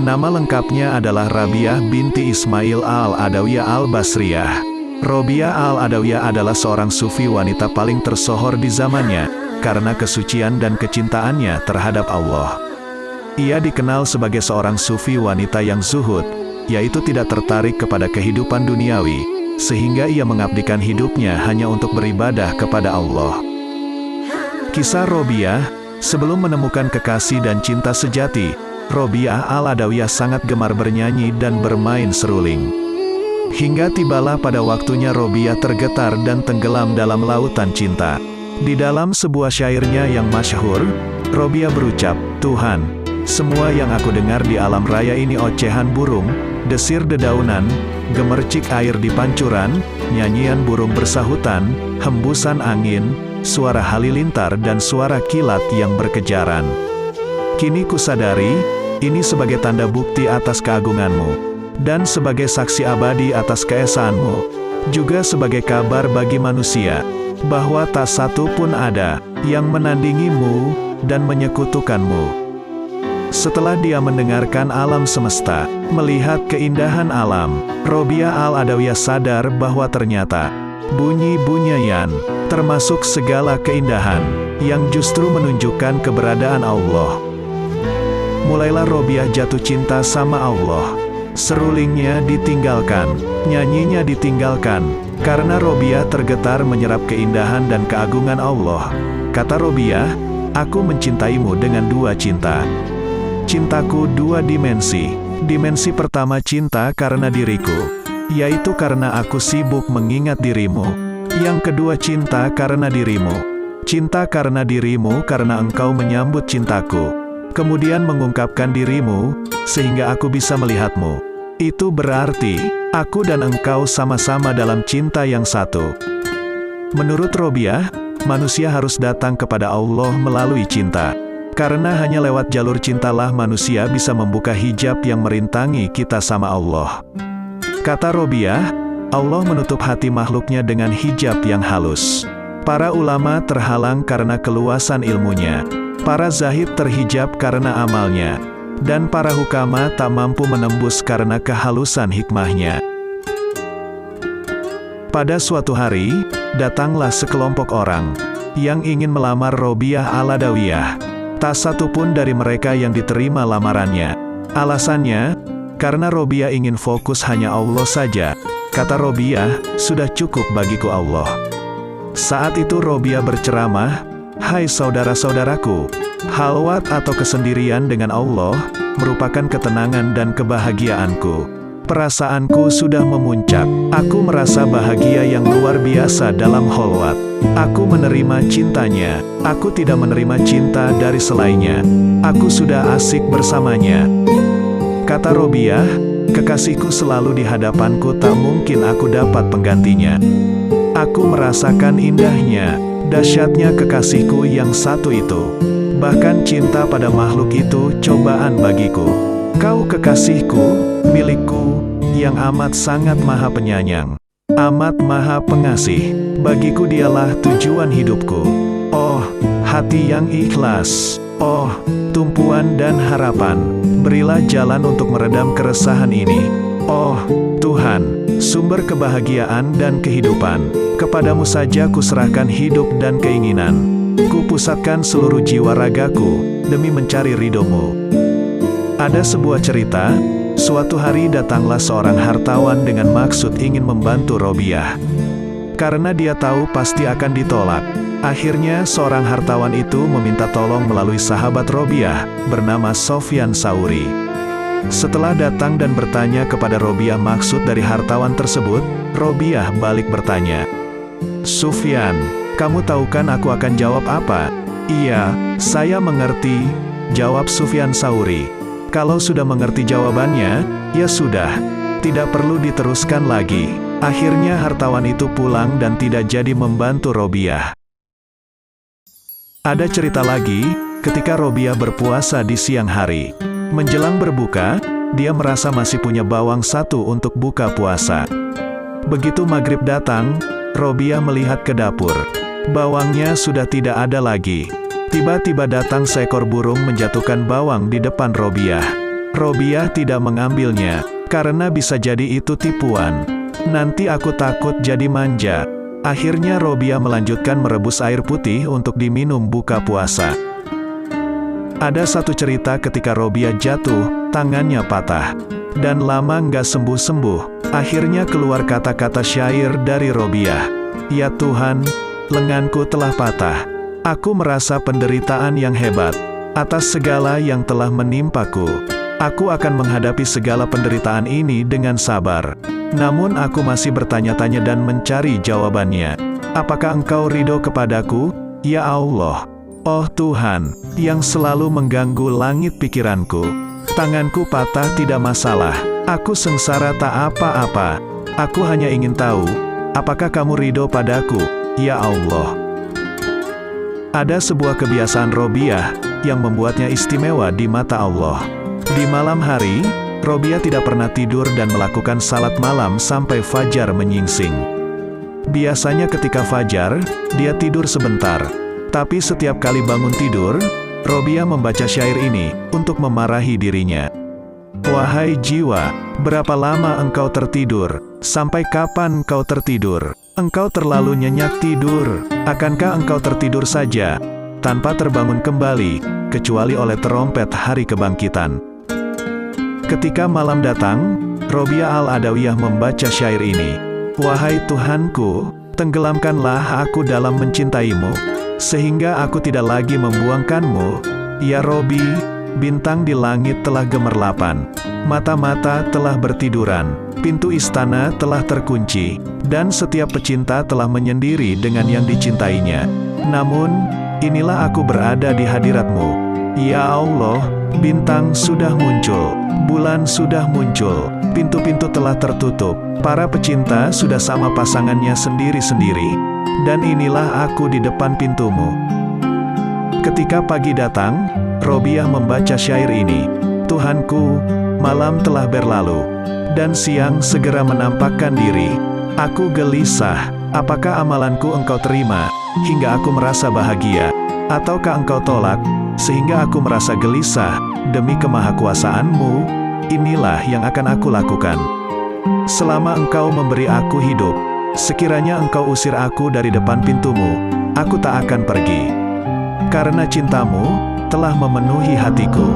Nama lengkapnya adalah Rabiah binti Ismail al-Adawiyah al-Basriyah. Rabiah al-Adawiyah adalah seorang sufi wanita paling tersohor di zamannya, karena kesucian dan kecintaannya terhadap Allah. Ia dikenal sebagai seorang sufi wanita yang zuhud, yaitu tidak tertarik kepada kehidupan duniawi, sehingga ia mengabdikan hidupnya hanya untuk beribadah kepada Allah. Kisah Rabiah, sebelum menemukan kekasih dan cinta sejati, Rabiah al-Adawiyah sangat gemar bernyanyi dan bermain seruling. Hingga tibalah pada waktunya Rabiah tergetar dan tenggelam dalam lautan cinta. Di dalam sebuah syairnya yang masyhur, Rabiah berucap, "Tuhan, semua yang aku dengar di alam raya ini ocehan burung, desir dedaunan, gemercik air di pancuran, nyanyian burung bersahutan, hembusan angin, suara halilintar dan suara kilat yang berkejaran. Kini kusadari, ini sebagai tanda bukti atas keagunganmu, dan sebagai saksi abadi atas keesaanmu, juga sebagai kabar bagi manusia, bahwa tak satu pun ada yang menandingimu dan menyekutukanmu." Setelah dia mendengarkan alam semesta, melihat keindahan alam, Rabiah al-Adawiyah sadar bahwa ternyata bunyi-bunyian, termasuk segala keindahan, yang justru menunjukkan keberadaan Allah. Mulailah Rabiah jatuh cinta sama Allah. Serulingnya ditinggalkan, nyanyinya ditinggalkan, karena Rabiah tergetar menyerap keindahan dan keagungan Allah. Kata Rabiah, "Aku mencintaimu dengan dua cinta. Cintaku dua dimensi. Dimensi pertama cinta karena diriku, yaitu karena aku sibuk mengingat dirimu. Yang kedua cinta karena dirimu. Cinta karena dirimu karena engkau menyambut cintaku. Kemudian mengungkapkan dirimu, sehingga aku bisa melihatmu. Itu berarti, aku dan engkau sama-sama dalam cinta yang satu." Menurut Rabiah, manusia harus datang kepada Allah melalui cinta. Karena hanya lewat jalur cintalah manusia bisa membuka hijab yang merintangi kita sama Allah. Kata Rabiah, Allah menutup hati makhluknya dengan hijab yang halus. Para ulama terhalang karena keluasan ilmunya. Para zahid terhijab karena amalnya, dan para hukama tak mampu menembus karena kehalusan hikmahnya. Pada suatu hari, datanglah sekelompok orang yang ingin melamar Rabiah al-Adawiyah. Tak satu pun dari mereka yang diterima lamarannya. Alasannya, karena Rabiah ingin fokus hanya Allah saja. Kata Rabiah, "Sudah cukup bagiku Allah." Saat itu Rabiah berceramah, "Hai saudara-saudaraku, halwat atau kesendirian dengan Allah merupakan ketenangan dan kebahagiaanku. Perasaanku sudah memuncak. Aku merasa bahagia yang luar biasa dalam halwat. Aku menerima cintanya. Aku tidak menerima cinta dari selainnya. Aku sudah asik bersamanya." Kata Rabiah, "Kekasihku selalu di hadapanku, tak mungkin aku dapat penggantinya. Aku merasakan indahnya, dahsyatnya kekasihku yang satu itu. Bahkan cinta pada makhluk itu cobaan bagiku. Kau kekasihku, milikku, yang amat sangat maha penyayang, amat maha pengasih. Bagiku dialah tujuan hidupku. Oh, hati yang ikhlas. Oh, tumpuan dan harapan. Berilah jalan untuk meredam keresahan ini. Oh, Tuhan, sumber kebahagiaan dan kehidupan. Kepadamu saja kuserahkan hidup dan keinginan. Kupusatkan seluruh jiwa ragaku demi mencari ridhomu." Ada sebuah cerita, suatu hari datanglah seorang hartawan dengan maksud ingin membantu Rabiah. Karena dia tahu pasti akan ditolak, akhirnya seorang hartawan itu meminta tolong melalui sahabat Rabiah, bernama Sufyan Tsauri. Setelah datang dan bertanya kepada Rabiah maksud dari hartawan tersebut, Rabiah balik bertanya, "Sufyan, kamu tahu kan aku akan jawab apa?" "Iya, saya mengerti," jawab Sufyan Tsauri. Kalau sudah mengerti jawabannya, ya sudah. Tidak perlu diteruskan lagi. Akhirnya hartawan itu pulang dan tidak jadi membantu Robiah. Ada cerita lagi, ketika Robiah berpuasa di siang hari. Menjelang berbuka, dia merasa masih punya bawang satu untuk buka puasa. Begitu maghrib datang, Robiah melihat ke dapur. Bawangnya sudah tidak ada lagi. Tiba-tiba datang seekor burung menjatuhkan bawang di depan Robiah. Robiah tidak mengambilnya, karena bisa jadi itu tipuan. Nanti aku takut jadi manja. Akhirnya Robiah melanjutkan merebus air putih untuk diminum buka puasa. Ada satu cerita ketika Robiah jatuh, tangannya patah. Dan lama nggak sembuh-sembuh. Akhirnya keluar kata-kata syair dari Robiah. Ya Tuhan, lenganku telah patah. Aku merasa penderitaan yang hebat atas segala yang telah menimpaku. Aku akan menghadapi segala penderitaan ini dengan sabar. Namun aku masih bertanya-tanya dan mencari jawabannya. Apakah Engkau ridho kepadaku, ya Allah? Oh Tuhan, yang selalu mengganggu langit pikiranku. Tanganku patah tidak masalah. Aku sengsara tak apa-apa. Aku hanya ingin tahu, apakah kamu ridho padaku, ya Allah? Ada sebuah kebiasaan Robiah yang membuatnya istimewa di mata Allah. Di malam hari, Robiah tidak pernah tidur dan melakukan salat malam sampai fajar menyingsing. Biasanya ketika fajar, dia tidur sebentar. Tapi setiap kali bangun tidur, Robiah membaca syair ini untuk memarahi dirinya. Wahai jiwa, berapa lama engkau tertidur? Sampai kapan engkau tertidur? Engkau terlalu nyenyak tidur. Akankah engkau tertidur saja, tanpa terbangun kembali, kecuali oleh terompet hari kebangkitan? Ketika malam datang, Robiah Al-Adawiyah membaca syair ini. Wahai Tuhanku, tenggelamkanlah aku dalam mencintaimu, sehingga aku tidak lagi membuangkanmu. Ya Robi, bintang di langit telah gemerlapan, mata-mata telah bertiduran, pintu istana telah terkunci, dan setiap pecinta telah menyendiri dengan yang dicintainya. Namun, inilah aku berada di hadiratmu. Ya Allah, bintang sudah muncul, bulan sudah muncul, pintu-pintu telah tertutup, para pecinta sudah sama pasangannya sendiri-sendiri, dan inilah aku di depan pintumu. Ketika pagi datang, Robiah membaca syair ini. Tuhanku, malam telah berlalu, dan siang segera menampakkan diri. Aku gelisah, apakah amalanku engkau terima, hingga aku merasa bahagia, ataukah engkau tolak, sehingga aku merasa gelisah. Demi kemahakuasaanmu, inilah yang akan aku lakukan. Selama engkau memberi aku hidup, sekiranya engkau usir aku dari depan pintumu, aku tak akan pergi. Karena cintamu telah memenuhi hatiku.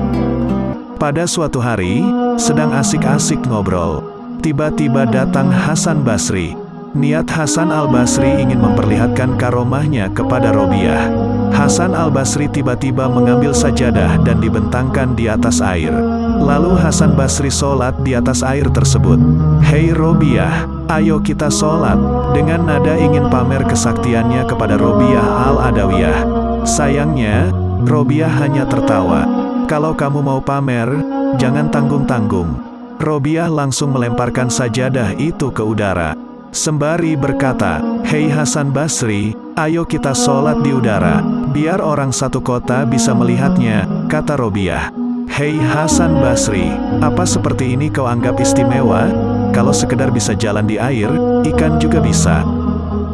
Pada suatu hari, sedang asik-asik ngobrol, tiba-tiba datang Hasan Basri. Niat Hasan Al-Basri ingin memperlihatkan karomahnya kepada Robiah. Hasan Al-Basri tiba-tiba mengambil sajadah dan dibentangkan di atas air. Lalu Hasan Basri sholat di atas air tersebut. Hei Robiah, ayo kita sholat. Dengan nada ingin pamer kesaktiannya kepada Robiah Al-Adawiyah. Sayangnya, Robiah hanya tertawa. Kalau kamu mau pamer, jangan tanggung-tanggung. Robiah langsung melemparkan sajadah itu ke udara. Sembari berkata, hei Hasan Basri, ayo kita sholat di udara, biar orang satu kota bisa melihatnya, kata Robiah. Hei Hasan Basri, apa seperti ini kau anggap istimewa? Kalau sekedar bisa jalan di air, ikan juga bisa.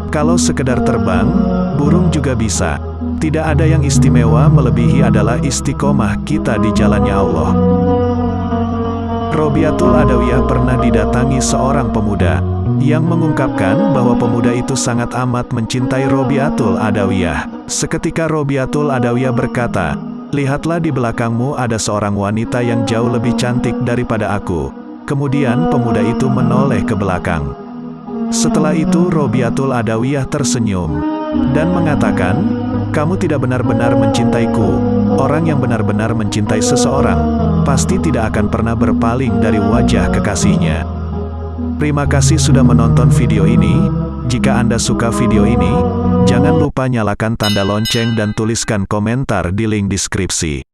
Kalau sekedar terbang, burung juga bisa. Tidak ada yang istimewa melebihi adalah istiqomah kita di jalannya Allah. Robiatul Adawiyah pernah didatangi seorang pemuda yang mengungkapkan bahwa pemuda itu sangat amat mencintai Robiatul Adawiyah. Seketika Robiatul Adawiyah berkata, lihatlah di belakangmu ada seorang wanita yang jauh lebih cantik daripada aku. Kemudian pemuda itu menoleh ke belakang. Setelah itu Robiatul Adawiyah tersenyum dan mengatakan, kamu tidak benar-benar mencintaiku. Orang yang benar-benar mencintai seseorang pasti tidak akan pernah berpaling dari wajah kekasihnya. Terima kasih sudah menonton video ini. Jika Anda suka video ini, jangan lupa nyalakan tanda lonceng dan tuliskan komentar di link deskripsi.